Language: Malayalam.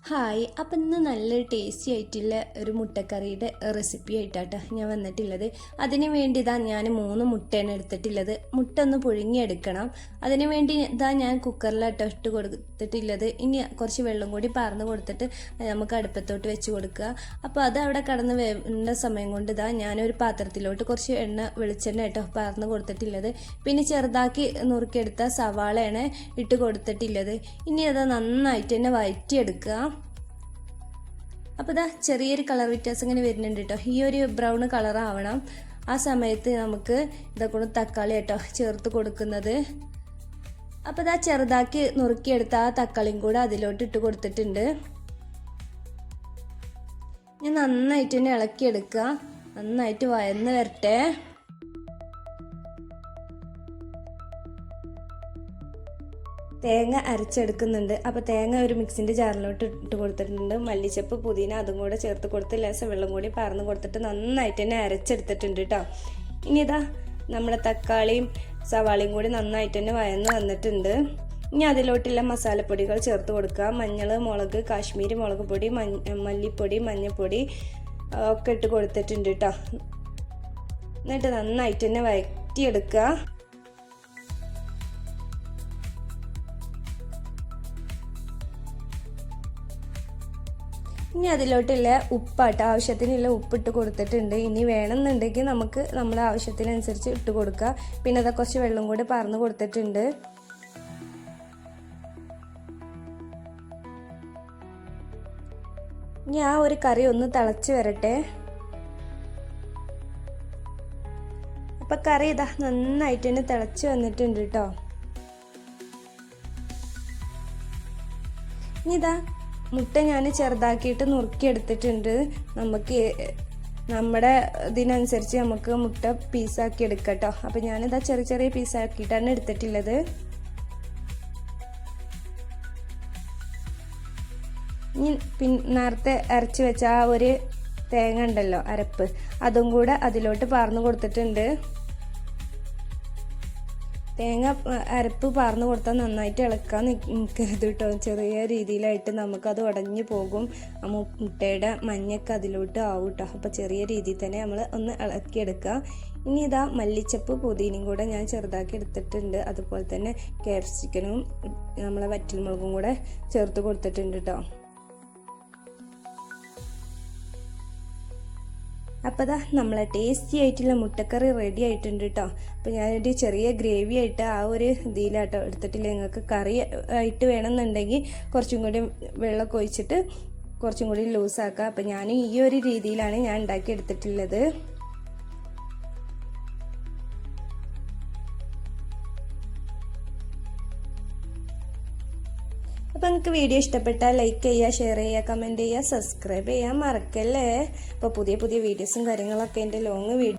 ഹായ്, അപ്പം ഇന്ന് നല്ലൊരു ടേസ്റ്റി ആയിട്ടുള്ള ഒരു മുട്ടക്കറിയുടെ റെസിപ്പി ആയിട്ടാട്ടോ ഞാൻ വന്നിട്ടുള്ളത്. അതിന് വേണ്ടി ഞാൻ 3 മുട്ടയാണ് എടുത്തിട്ടുള്ളത്. മുട്ട ഒന്ന് പുഴുങ്ങിയെടുക്കണം. അതിന് വേണ്ടി ഞാൻ കുക്കറിലാട്ടോ ഇട്ട് കൊടുത്തിട്ടുള്ളത്. ഇനി കുറച്ച് വെള്ളം കൂടി പാർന്ന് കൊടുത്തിട്ട് നമുക്ക് അടുപ്പത്തോട്ട് വെച്ച് കൊടുക്കുക. അപ്പോൾ അത് അവിടെ കടന്ന് വേണ്ട സമയം കൊണ്ട് ഞാനൊരു പാത്രത്തിലോട്ട് കുറച്ച് വെളിച്ചെണ്ണ കേട്ടോ പാർന്ന് കൊടുത്തിട്ടുള്ളത്. പിന്നെ ചെറുതാക്കി നുറുക്കിയെടുത്ത സവാളയാണ് ഇട്ട് കൊടുത്തിട്ടുള്ളത്. ഇനി അത് നന്നായിട്ട് തന്നെ വഴറ്റിയെടുക്കുക. അപ്പോൾ ചെറിയൊരു കളർ വ്യത്യാസം ഇങ്ങനെ വരുന്നുണ്ട് കേട്ടോ. ഈ ഒരു ബ്രൗൺ കളർ ആവണം. ആ സമയത്ത് നമുക്ക് ഇതൊക്കെ തക്കാളി കേട്ടോ ചേർത്ത് കൊടുക്കുന്നത്. അപ്പോൾ ചെറുതാക്കി നുറുക്കിയെടുത്ത ആ തക്കാളിയും കൂടെ അതിലോട്ട് ഇട്ട് കൊടുത്തിട്ടുണ്ട്. ഞാൻ നന്നായിട്ട് തന്നെ ഇളക്കിയെടുക്കുക. നന്നായിട്ട് വഴന്ന് വരട്ടെ. തേങ്ങ അരച്ചെടുക്കുന്നുണ്ട്. അപ്പോൾ തേങ്ങ ഒരു മിക്സിൻ്റെ ജാറിലോട്ട് ഇട്ട് കൊടുത്തിട്ടുണ്ട്. മല്ലിച്ചപ്പ്, പുതിന അതും കൂടെ ചേർത്ത് കൊടുത്ത് ലേശം വെള്ളം കൂടി പാർന്ന് കൊടുത്തിട്ട് നന്നായിട്ട് തന്നെ അരച്ചെടുത്തിട്ടുണ്ട് കേട്ടോ. ഇനി നമ്മുടെ തക്കാളിയും സവാളയും കൂടി നന്നായിട്ട് തന്നെ വഴന്ന് വന്നിട്ടുണ്ട്. ഇനി അതിലോട്ടുള്ള മസാലപ്പൊടികൾ ചേർത്ത് കൊടുക്കുക. മഞ്ഞൾ, മുളക്, കാശ്മീരി മുളക് പൊടി, മല്ലിപ്പൊടി, മഞ്ഞൾപ്പൊടി ഒക്കെ ഇട്ട് കൊടുത്തിട്ടുണ്ട് കേട്ടോ. എന്നിട്ട് നന്നായിട്ട് തന്നെ വഴറ്റിയെടുക്കുക. ഇനി അതിലോട്ടുള്ള ഉപ്പാട്ടോ, ആവശ്യത്തിനുള്ള ഉപ്പിട്ട് കൊടുത്തിട്ടുണ്ട്. ഇനി വേണമെന്നുണ്ടെങ്കിൽ നമുക്ക് നമ്മുടെ ആവശ്യത്തിനനുസരിച്ച് ഇട്ട് കൊടുക്കുക. പിന്നെ കുറച്ച് വെള്ളം കൂടി പാർന്ന് കൊടുത്തിട്ടുണ്ട്. ഇനി ആ ഒരു കറി ഒന്ന് തിളച്ച് വരട്ടെ. അപ്പം കറി നന്നായിട്ട് തന്നെ തിളച്ച് വന്നിട്ടുണ്ട് കേട്ടോ. ഇനി മുട്ട ഞാൻ ചെറുതാക്കിയിട്ട് നുറുക്കിയെടുത്തിട്ടുണ്ട്. നമുക്ക് നമ്മുടെ ഇതിനനുസരിച്ച് നമുക്ക് മുട്ട പീസാക്കി എടുക്കാം കേട്ടോ. അപ്പം ഞാനിതാ ചെറിയ ചെറിയ പീസാക്കിയിട്ടാണ് എടുത്തിട്ടുള്ളത്. ഇനി നേരത്തെ അരച്ച് വെച്ച ആ ഒരു തേങ്ങ ഉണ്ടല്ലോ, അരപ്പ്, അതും കൂടെ അതിലോട്ട് പാർന്ന് കൊടുത്തിട്ടുണ്ട്. തേങ്ങ അരപ്പ് പാർന്ന് കൊടുത്താൽ നന്നായിട്ട് ഇളക്കാൻ നിൽക്കരുത് കേട്ടോ. ചെറിയ രീതിയിലായിട്ട് നമുക്കത് ഉടഞ്ഞു പോകും. മുട്ടയുടെ മഞ്ഞൊക്കെ അതിലോട്ട് ആവും കേട്ടോ. അപ്പോൾ ചെറിയ രീതിയിൽ തന്നെ നമ്മൾ ഒന്ന് ഇളക്കിയെടുക്കുക. ഇനി മല്ലിച്ചപ്പ്, പുതിനയും കൂടെ ഞാൻ ചെറുതാക്കി എടുത്തിട്ടുണ്ട്. അതുപോലെ തന്നെ ക്യാപ്സിക്കനും നമ്മളെ വറ്റൽമുളകും കൂടെ ചേർത്ത് കൊടുത്തിട്ടുണ്ട് കേട്ടോ. അപ്പോൾ നമ്മളെ ടേസ്റ്റി ആയിട്ടുള്ള മുട്ടക്കറി റെഡി ആയിട്ടുണ്ട് കേട്ടോ. അപ്പോൾ ഞാനൊരു ചെറിയ ഗ്രേവി ആയിട്ട് ആ ഒരു ഇതിലാട്ടോ എടുത്തിട്ടില്ല. നിങ്ങൾക്ക് കറി ആയിട്ട് വേണമെന്നുണ്ടെങ്കിൽ കുറച്ചും കൂടി വെള്ളമൊക്കെ ഒഴിച്ചിട്ട് കുറച്ചും കൂടി ലൂസാക്കുക. അപ്പോൾ ഞാൻ ഈ ഒരു രീതിയിലാണ് ഞാൻ ഉണ്ടാക്കി എടുത്തിട്ടുള്ളത്. അപ്പോൾ നിങ്ങൾക്ക് വീഡിയോ ഇഷ്ടപ്പെട്ടാൽ ലൈക്ക് ചെയ്യുക, ഷെയർ ചെയ്യുക, കമൻറ്റ് ചെയ്യുക, സബ്സ്ക്രൈബ് ചെയ്യാൻ മറക്കല്ലേ. അപ്പോൾ പുതിയ വീഡിയോസും കാര്യങ്ങളൊക്കെ എൻ്റെ ലോങ് വീഡിയോ